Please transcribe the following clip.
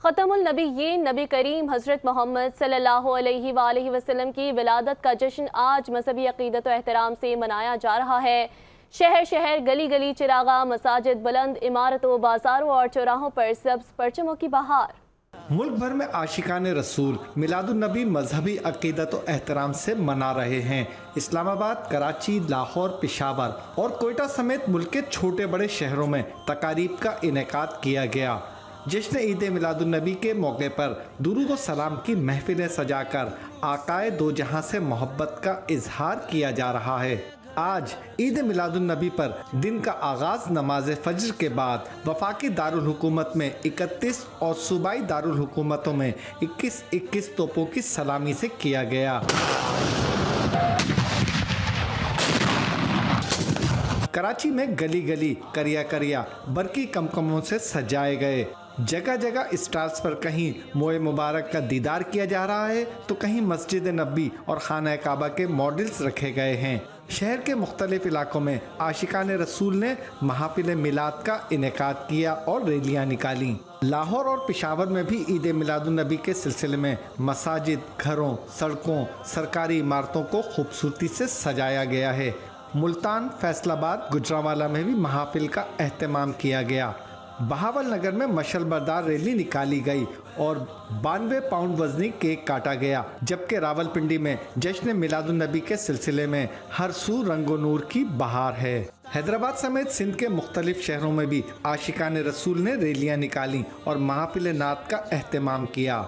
ختم النبیین نبی کریم حضرت محمد صلی اللہ علیہ وآلہ وسلم کی ولادت کا جشن آج مذہبی عقیدت و احترام سے منایا جا رہا ہے۔ شہر شہر گلی گلی چراغاں، مساجد بلند عمارتوں، بازاروں اور چوراہوں پر سبز پرچموں کی بہار۔ ملک بھر میں عاشقان رسول میلاد النبی مذہبی عقیدت و احترام سے منا رہے ہیں۔ اسلام آباد، کراچی، لاہور، پشاور اور کوئٹہ سمیت ملک کے چھوٹے بڑے شہروں میں تقاریب کا انعقاد کیا گیا۔ جشن عید میلاد النبی کے موقع پر درود و سلام کی محفلیں سجا کر آقائے دو جہاں سے محبت کا اظہار کیا جا رہا ہے۔ آج عید میلاد النبی پر دن کا آغاز نماز فجر کے بعد وفاقی دارالحکومت میں 31 اور صوبائی دارالحکومتوں میں 21 توپوں کی سلامی سے کیا گیا۔ کراچی میں گلی گلی کریا کریا برقی کمکموں سے سجائے گئے۔ جگہ جگہ اسٹالز پر کہیں موئے مبارک کا دیدار کیا جا رہا ہے تو کہیں مسجد نبوی اور خانہ کعبہ کے ماڈلز رکھے گئے ہیں۔ شہر کے مختلف علاقوں میں عاشقان رسول نے محافل میلاد کا انعقاد کیا اور ریلیاں نکالیں۔ لاہور اور پشاور میں بھی عید میلاد النبی کے سلسلے میں مساجد، گھروں، سڑکوں، سرکاری عمارتوں کو خوبصورتی سے سجایا گیا ہے۔ ملتان، فیصل آباد، گجرانوالہ میں بھی محافل کا اہتمام کیا گیا۔ بہاول نگر میں مشعل بردار ریلی نکالی گئی اور 92 پاؤنڈ وزنی کیک کاٹا گیا، جبکہ راولپنڈی میں جشن میلاد النبی کے سلسلے میں ہر سو رنگ و نور کی بہار ہے۔ حیدرآباد سمیت سندھ کے مختلف شہروں میں بھی عاشقان رسول نے ریلیاں نکالیں اور محافل نعت کا اہتمام کیا۔